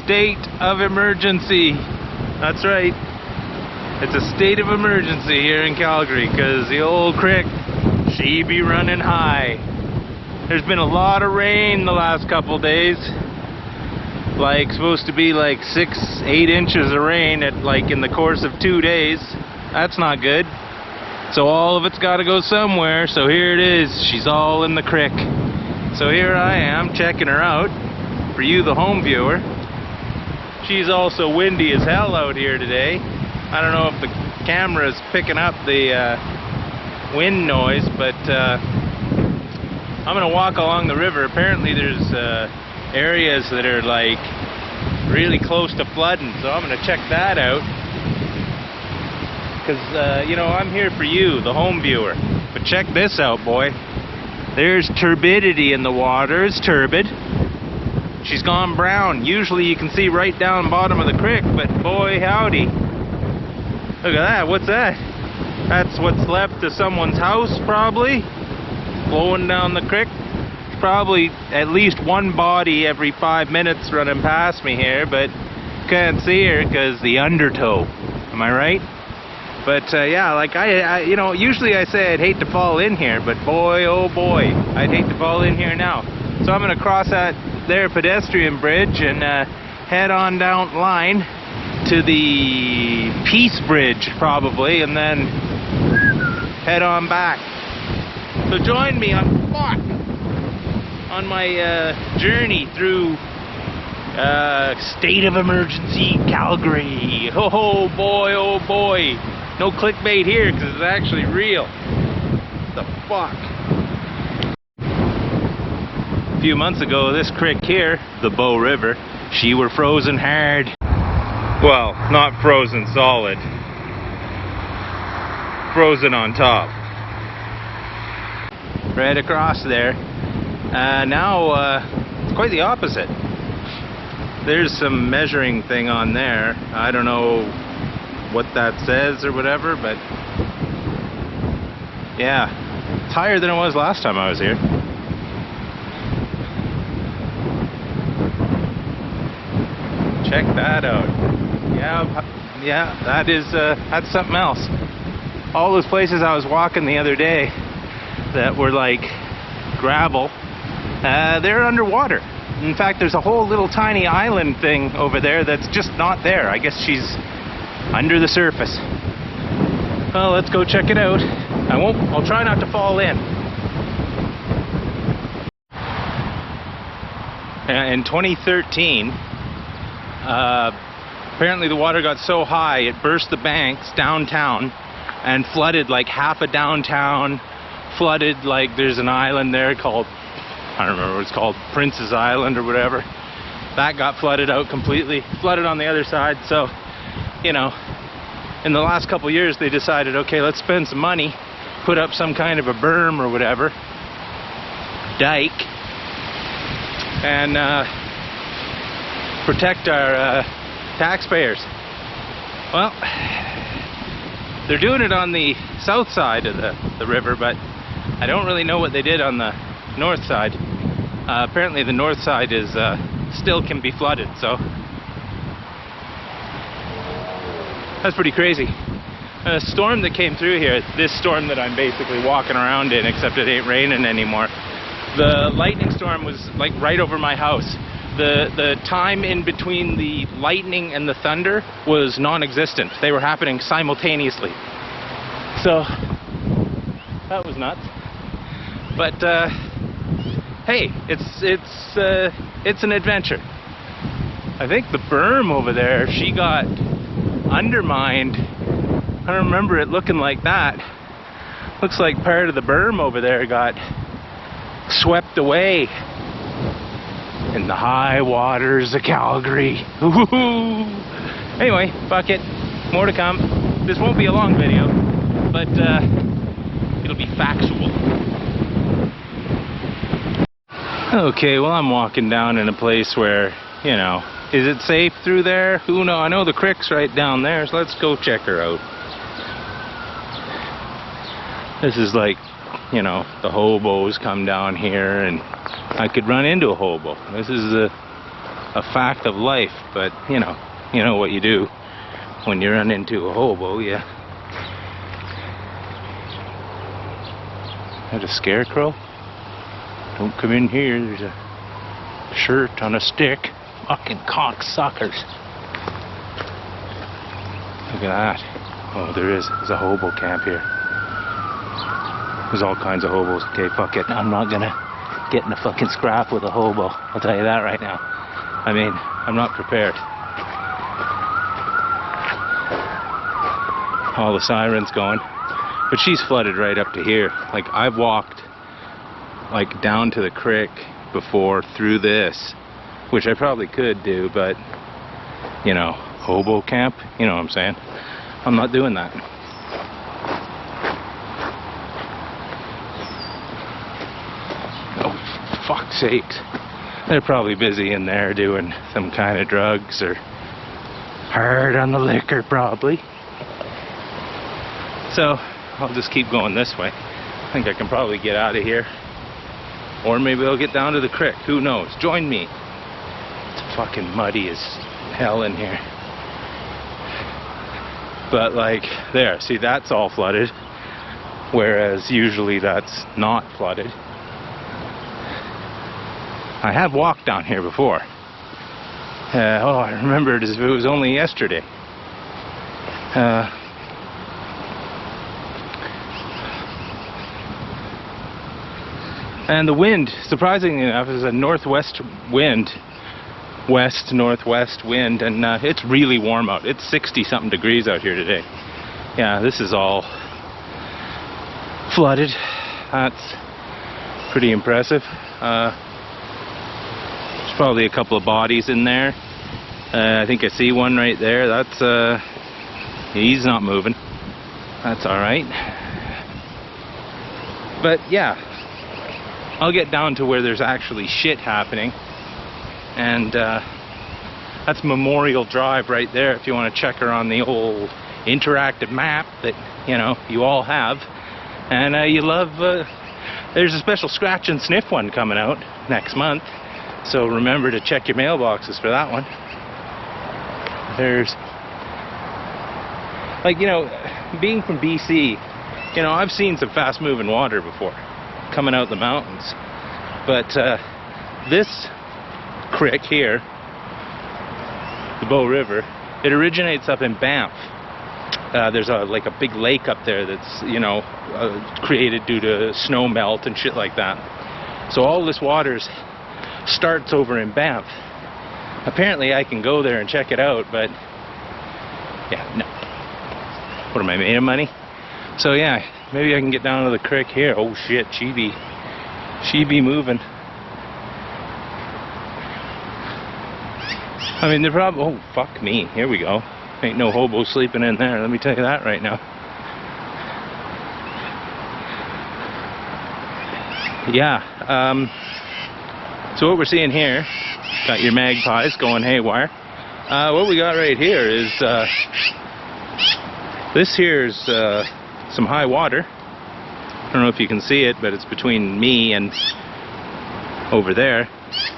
state of emergency. That's right. It's a state of emergency here in Calgary because the old crik, she be running high. There's been a lot of rain the last couple days. Like supposed to be like 6-8 inches of rain at like in the course of 2 days. That's not good. So all of it's got to go somewhere. So here it is. She's all in the crik. So here I am checking her out for you, the home viewer. She's also windy as hell out here today. I don't know if the camera is picking up the wind noise, but I'm gonna walk along the river. Apparently there's areas that are like really close to flooding, so I'm gonna check that out. Because you know, I'm here for you, the home viewer. But check this out, boy. There's turbidity in the water. It's turbid. She's gone brown. Usually you can see right down bottom of the creek, but boy howdy. Look at that. What's that? That's what's left of someone's house, probably. Flowing down the creek. There's probably at least one body every 5 minutes running past me here, but can't see her because the undertow. Am I right? But yeah, like I you know, usually I say I'd hate to fall in here, but boy, oh boy, I'd hate to fall in here now. So I'm going to cross that there pedestrian bridge and head on down line to the Peace Bridge probably, and then head on back. So join me on my journey through state of emergency Calgary. Oh boy, oh boy. No clickbait here because it's actually real. What the fuck? A few months ago, this creek here, the Bow River, she were frozen hard. Well, not frozen solid. Frozen on top. Right across there. Now, it's quite the opposite. There's some measuring thing on there. I don't know what that says or whatever, but yeah, it's higher than it was last time I was here. Check that out. Yeah, that is that's something else. All those places I was walking the other day that were like gravel, they're underwater. In fact, there's a whole little tiny island thing over there that's just not there. I guess she's under the surface. Well, let's go check it out. I'll try not to fall in. In 2013, apparently the water got so high it burst the banks downtown and flooded like half of downtown. Flooded, like there's an island there called, I don't remember what it's called, Prince's Island or whatever. That got flooded out completely. Flooded on the other side, so you know, in the last couple years they decided, okay, let's spend some money, put up some kind of a berm or whatever, dike, and protect our taxpayers. Well, they're doing it on the south side of the river, but I don't really know what they did on the north side. Apparently the north side is still can be flooded, so that's pretty crazy. A storm that came through here, this storm that I'm basically walking around in, except it ain't raining anymore. The lightning storm was like right over my house. The time in between the lightning and the thunder was non-existent. They were happening simultaneously. So that was nuts. But hey, it's an adventure. I think the berm over there, she got undermined. I don't remember it looking like that. Looks like part of the berm over there got swept away in the high waters of Calgary. Ooh. Anyway, fuck it. More to come. This won't be a long video, but it'll be factual. Okay, well, I'm walking down in a place where, you know, is it safe through there? Who knows? I know the creek's right down there, so let's go check her out. This is like, you know, the hobos come down here, and I could run into a hobo. This is a fact of life, but you know what you do when you run into a hobo. Yeah. Is that a scarecrow? Don't come in here, there's a shirt on a stick. Fucking cocksuckers. Look at that. Oh, there's a hobo camp here. There's all kinds of hobos. Okay, fuck it. I'm not gonna get in a fucking scrap with a hobo. I'll tell you that right now. I mean, I'm not prepared. All the sirens going. But she's flooded right up to here. Like, I've walked like down to the creek before through this, which I probably could do, but you know, hobo camp, you know what I'm saying? I'm not doing that. Oh, for fuck's sakes. They're probably busy in there doing some kind of drugs or hard on the liquor probably. So I'll just keep going this way. I think I can probably get out of here. Or maybe I'll get down to the creek. Who knows? Join me. It's fucking muddy as hell in here. But like, there, see, that's all flooded. Whereas usually that's not flooded. I have walked down here before. Oh, I remember it as if it was only yesterday. And the wind, surprisingly enough, is a northwest wind. West-northwest wind, and it's really warm out. It's 60-something degrees out here today. Yeah, this is all flooded. That's pretty impressive. There's probably a couple of bodies in there. I think I see one right there. That's he's not moving. That's alright. But yeah, I'll get down to where there's actually shit happening. And that's Memorial Drive right there, if you want to check her on the old interactive map that, you know, you all have. And you love, there's a special scratch and sniff one coming out next month. So remember to check your mailboxes for that one. There's, like, you know, being from BC, you know, I've seen some fast moving water before coming out the mountains. But this creek here, the Bow River, it originates up in Banff. There's like a big lake up there that's, you know, created due to snow melt and shit like that. So all this water starts over in Banff. Apparently I can go there and check it out, but yeah, no. What am I, made of money? So yeah, maybe I can get down to the creek here. Oh shit, she be moving. I mean, they're probably, oh fuck me, here we go. Ain't no hobo sleeping in there, let me tell you that right now. Yeah, so what we're seeing here, got your magpies going haywire. What we got right here is, this here's some high water. I don't know if you can see it, but it's between me and over there.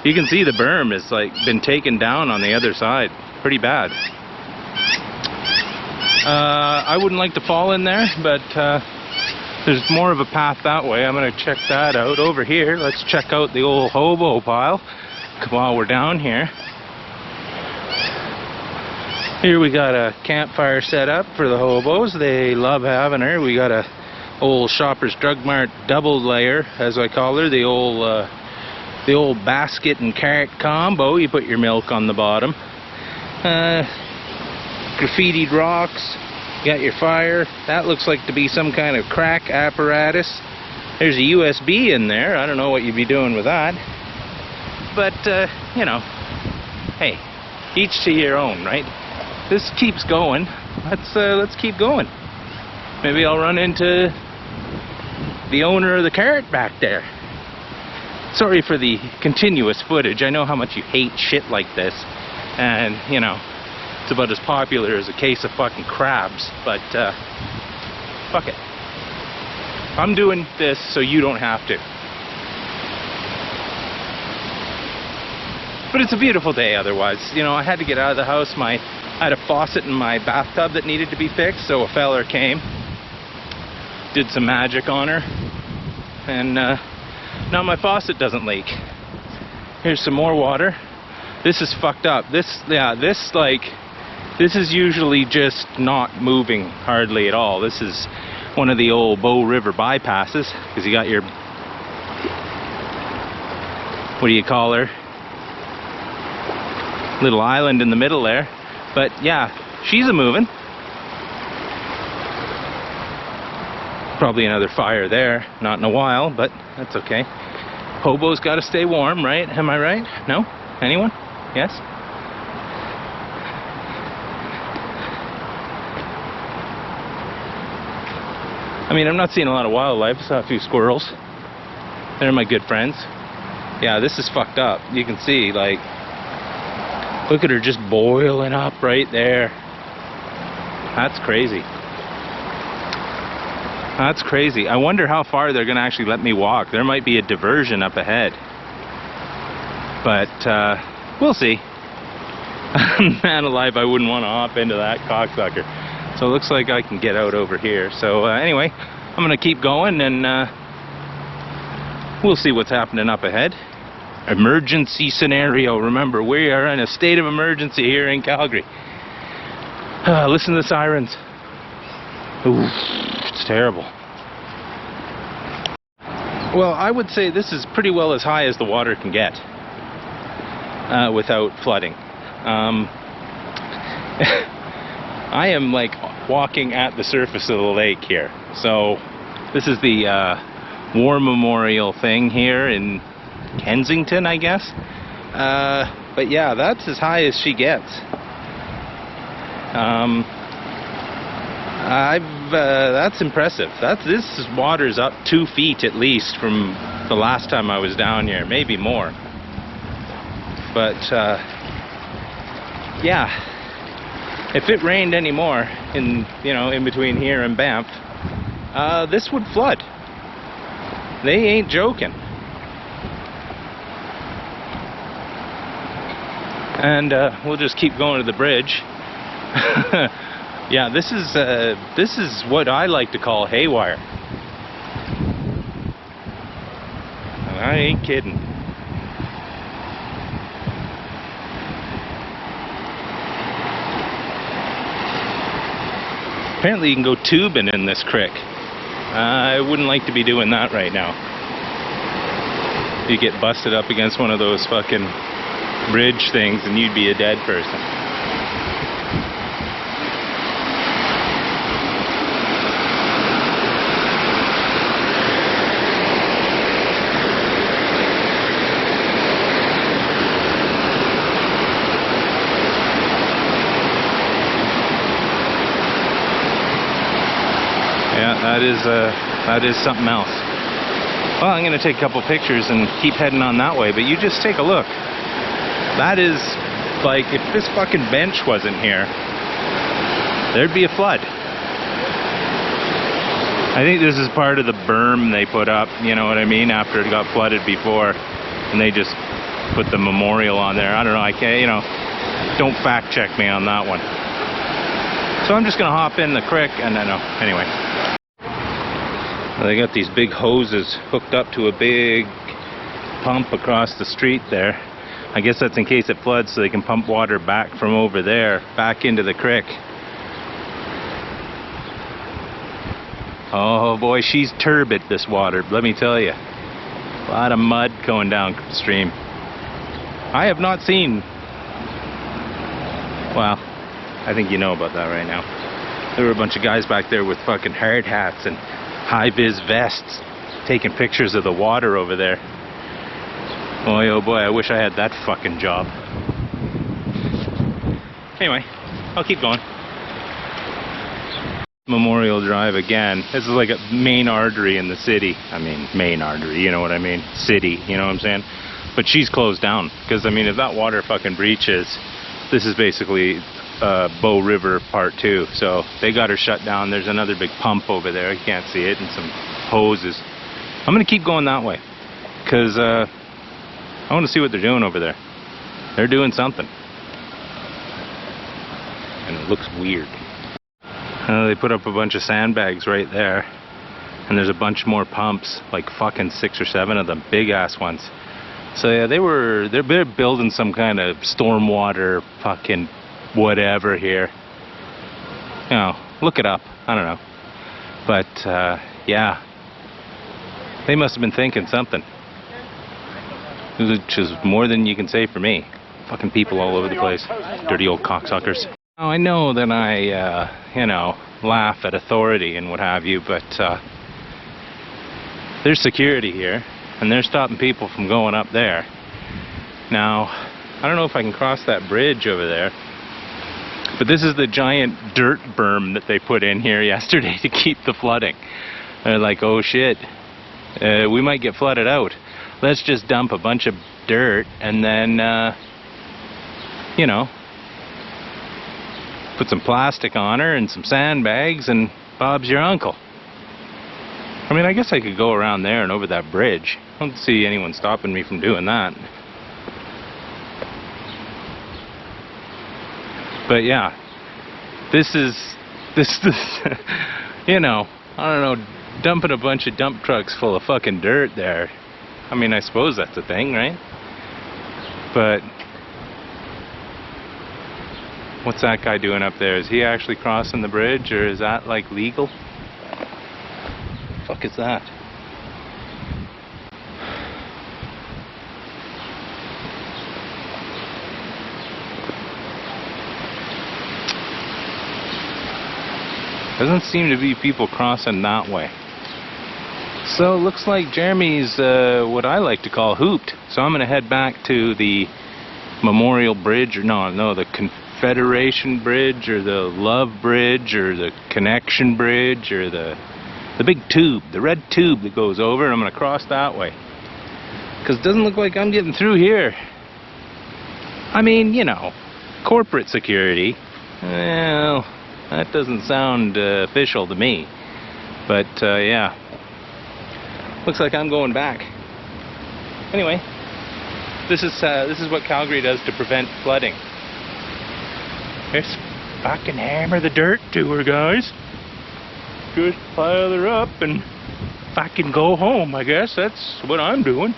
You can see the berm has like been taken down on the other side, pretty bad. I wouldn't like to fall in there, but there's more of a path that way. I'm gonna check that out. Over here, let's check out the old hobo pile while we're down here. Here we got a campfire set up for the hobos. They love having her. We got a old Shoppers Drug Mart double layer, as I call her, the old basket and carrot combo. You put your milk on the bottom. Graffitied rocks. You got your fire. That looks like to be some kind of crack apparatus. There's a USB in there. I don't know what you'd be doing with that. But, you know, hey, each to your own, right? This keeps going. Let's keep going. Maybe I'll run into the owner of the carrot back there. Sorry for the continuous footage. I know how much you hate shit like this. And, you know, it's about as popular as a case of fucking crabs. But, fuck it. I'm doing this so you don't have to. But it's a beautiful day otherwise. You know, I had to get out of the house. I had a faucet in my bathtub that needed to be fixed, so a feller came, did some magic on her, and now my faucet doesn't leak. Here's some more water. This is fucked up. This is usually just not moving hardly at all. This is one of the old Bow River bypasses, because you got your, what do you call her, little island in the middle there. But yeah, she's a moving. Probably another fire there, not in a while, but that's okay. Hobo's got to stay warm, right? Am I right? No? Anyone? Yes? I mean, I'm not seeing a lot of wildlife. I saw a few squirrels. They're my good friends. Yeah, this is fucked up. You can see, like, look at her just boiling up right there. That's crazy. That's crazy. I wonder how far they're going to actually let me walk. There might be a diversion up ahead. But, we'll see. Man alive, I wouldn't want to hop into that cocksucker. So it looks like I can get out over here. So anyway, I'm going to keep going and we'll see what's happening up ahead. Emergency scenario. Remember, we are in a state of emergency here in Calgary. Listen to the sirens. Ooh, it's terrible. Well, I would say this is pretty well as high as the water can get without flooding. I am like walking at the surface of the lake here. So this is the War Memorial thing here in Kensington, I guess. But yeah, that's as high as she gets. That's impressive. This water's up 2 feet at least from the last time I was down here, maybe more. But yeah, if it rained anymore in between here and Banff, this would flood. They ain't joking. And we'll just keep going to the bridge. Yeah, this is what I like to call haywire. I ain't kidding. Apparently you can go tubing in this creek. I wouldn't like to be doing that right now. You get busted up against one of those fucking bridge things and you'd be a dead person. Yeah, that is something else. Well, I'm going to take a couple pictures and keep heading on that way, but you just take a look. That is, like, if this fucking bench wasn't here, there'd be a flood. I think this is part of the berm they put up, you know what I mean, after it got flooded before, and they just put the memorial on there. I don't know, I can't, don't fact check me on that one. So I'm just going to hop in the creek, and then, anyway. They got these big hoses hooked up to a big pump across the street there. I guess that's in case it floods, so they can pump water back from over there, back into the creek. Oh boy, she's turbid, this water, let me tell you. A lot of mud going down the stream. I have not seen... Well, I think you know about that right now. There were a bunch of guys back there with fucking hard hats and high-vis vests taking pictures of the water over there. Boy, oh boy, I wish I had that fucking job. Anyway, I'll keep going. Memorial Drive again. This is like a main artery in the city. I mean, main artery, you know what I mean? City, you know what I'm saying? But she's closed down. Because, I mean, if that water fucking breaches, this is basically Bow River Part 2. So they got her shut down. There's another big pump over there. You can't see it. And some hoses. I'm going to keep going that way. Because I want to see what they're doing over there. They're doing something. And it looks weird. They put up a bunch of sandbags right there. And there's a bunch more pumps, like fucking 6 or 7 of them, big ass ones. So yeah, they're building some kind of stormwater fucking whatever here. You know, look it up. I don't know. But yeah, they must have been thinking something. Which is more than you can say for me. Fucking people all over the place. Dirty old cocksuckers. Now, I know that I, you know, laugh at authority and what have you, but there's security here, and they're stopping people from going up there. Now, I don't know if I can cross that bridge over there, but this is the giant dirt berm that they put in here yesterday to keep the flooding. They're like, oh shit, we might get flooded out. Let's just dump a bunch of dirt and then, you know, put some plastic on her and some sandbags and Bob's your uncle. I mean, I guess I could go around there and over that bridge. I don't see anyone stopping me from doing that. But yeah, this is, you know, I don't know, dumping a bunch of dump trucks full of fucking dirt there. I mean, I suppose that's a thing, right? But what's that guy doing up there? Is he actually crossing the bridge, or is that like legal? The fuck is that? Doesn't seem to be people crossing that way. So it looks like Jeremy's what I like to call hooped. So I'm gonna head back to the Memorial Bridge, or no, the Confederation Bridge, or the Love Bridge, or the Connection Bridge, or the big tube, the red tube that goes over, and I'm gonna cross that way. Because it doesn't look like I'm getting through here. I mean, you know, corporate security. Well, that doesn't sound official to me. But yeah. Looks like I'm going back. Anyway, this is what Calgary does to prevent flooding. Let's fucking hammer the dirt to her, guys. Just pile her up and fucking go home, I guess. That's what I'm doing.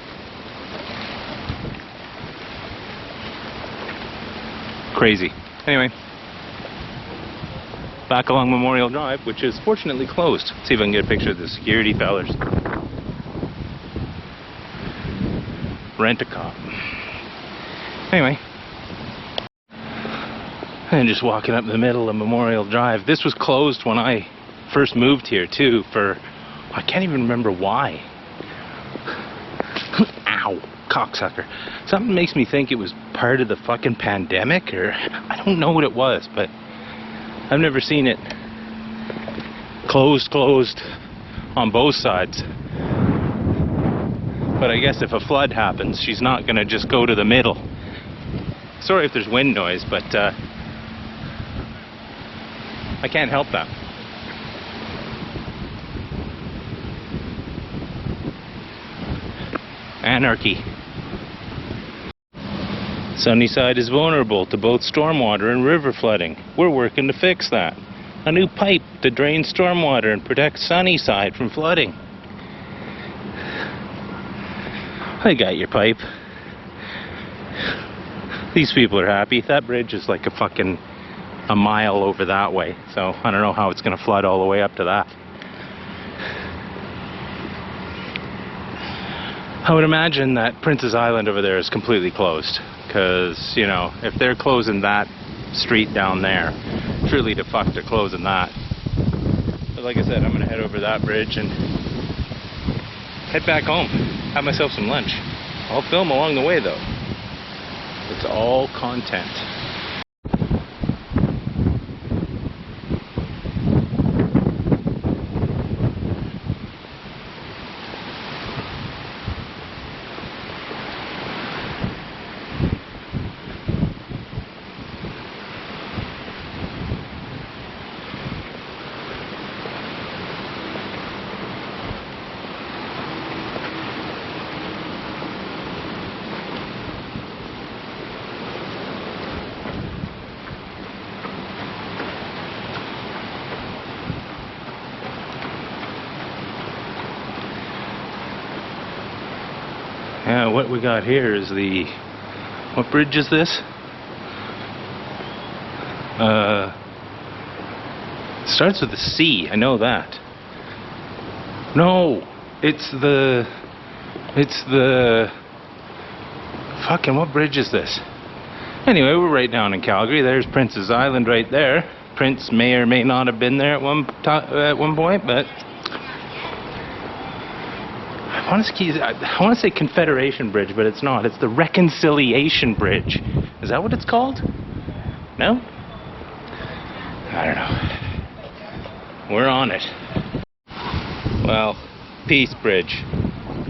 Crazy. Anyway, back along Memorial Drive, which is fortunately closed. Let's see if I can get a picture of the security fellers. Rent a cop. Anyway, and just walking up the middle of Memorial Drive. This was closed when I first moved here too, for I can't even remember why. Ow, cocksucker. Something makes me think it was part of the fucking pandemic, or I don't know what it was, but I've never seen it closed on both sides. But I guess if a flood happens, she's not gonna just go to the middle. Sorry if there's wind noise, but I can't help that. Anarchy. Sunnyside is vulnerable to both stormwater and river flooding. We're working to fix that. A new pipe to drain stormwater and protect Sunnyside from flooding. I got your pipe. These people are happy. That bridge is like a mile over that way, so I don't know how it's gonna flood all the way up to that. I would imagine that Princess Island over there is completely closed, because, you know, if they're closing that street down there, truly the fuck they're closing that. But like I said, I'm gonna head over that bridge and head back home, have myself some lunch. I'll film along the way though. It's all content. Yeah, what we got here is the... What bridge is this? It starts with a C, I know that. No, it's the... Fucking, what bridge is this? Anyway, we're right down in Calgary. There's Prince's Island right there. Prince may or may not have been there at one point, but I want to say Confederation Bridge, but it's not. It's the Reconciliation Bridge. Is that what it's called? No? I don't know. We're on it. Well, Peace Bridge.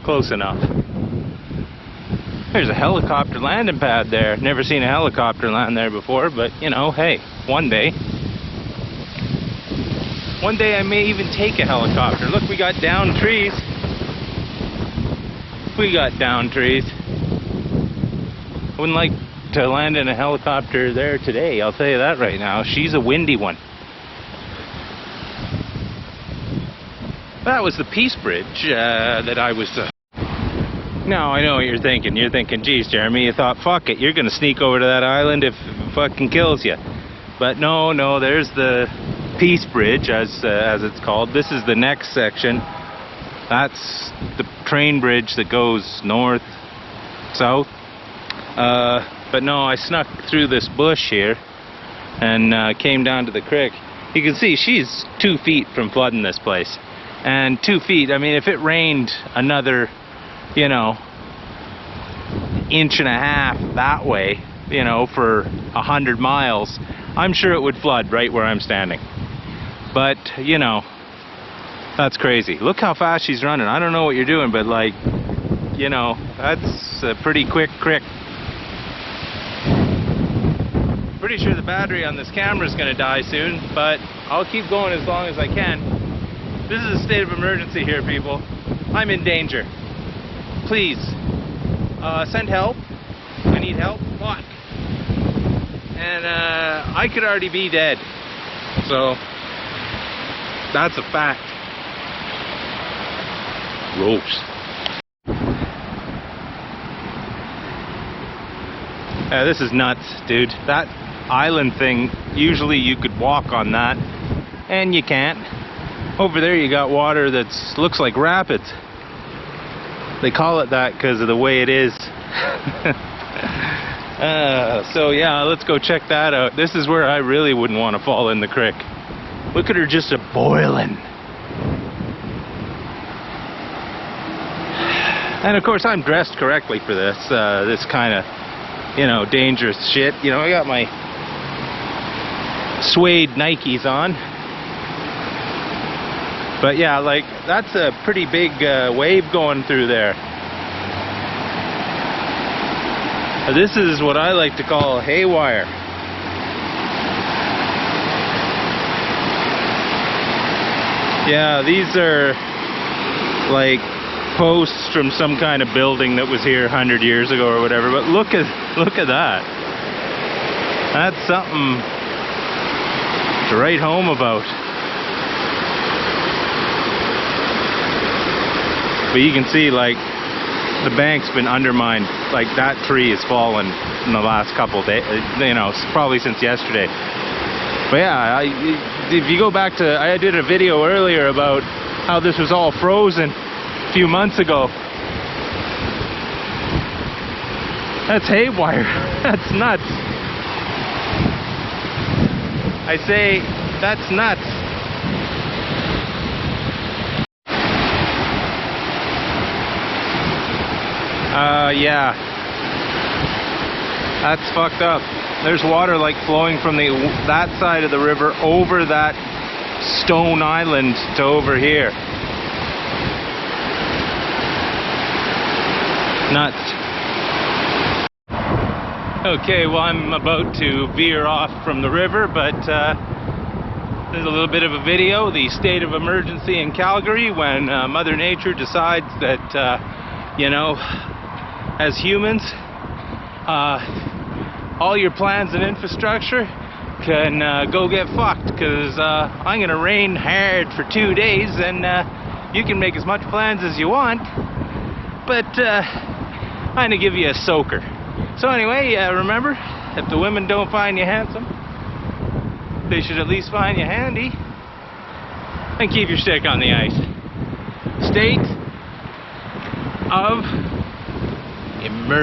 Close enough. There's a helicopter landing pad there. Never seen a helicopter land there before, but you know, hey, one day. One day I may even take a helicopter. Look, we got down trees. We got down trees. I wouldn't like to land in a helicopter there today, I'll tell you that right now. She's a windy one. That was the Peace Bridge that I was... Now, I know what you're thinking. You're thinking, geez, Jeremy, you thought, fuck it, you're going to sneak over to that island if it fucking kills you. But no, there's the Peace Bridge, as it's called. This is the next section. That's the train bridge that goes north, south. But no, I snuck through this bush here and came down to the creek. You can see she's 2 feet from flooding this place. And 2 feet, I mean, if it rained another, you know, inch and a half that way, you know, for 100 miles, I'm sure it would flood right where I'm standing. But, you know, that's crazy. Look how fast she's running. I don't know what you're doing, but like, you know, that's a pretty quick creek. Pretty sure the battery on this camera is going to die soon, but I'll keep going as long as I can. This is a state of emergency here, people. I'm in danger. Please, send help. I need help. Fuck. And I could already be dead. So, that's a fact. Gross. This is nuts, dude. That island thing, usually you could walk on that, and you can't. Over there you got water that looks like rapids. They call it that because of the way it is. So yeah, let's go check that out. This is where I really wouldn't want to fall in the creek. Look at her just a-boiling. And of course I'm dressed correctly for this, this kind of, you know, dangerous shit. You know, I got my suede Nikes on. But yeah, like, that's a pretty big wave going through there. This is what I like to call haywire. Yeah, these are like posts from some kind of building that was here 100 years ago or whatever. But look at that. That's something to write home about. But you can see, like, the bank's been undermined. Like, that tree has fallen in the last couple days, you know, probably since yesterday. But yeah, if you go back to, I did a video earlier about how this was all frozen a few months ago. That's haywire. That's nuts. I say, that's nuts. Yeah, that's fucked up. There's water like flowing from that side of the river over that stone island to over here. Nuts. Okay, well, I'm about to veer off from the river, but there's a little bit of a video, the state of emergency in Calgary when Mother Nature decides that, you know, as humans, all your plans and infrastructure can go get fucked, because I'm gonna rain hard for 2 days, and you can make as much plans as you want, but kind of give you a soaker. So anyway, remember, if the women don't find you handsome, they should at least find you handy. And keep your stick on the ice. State of emergency.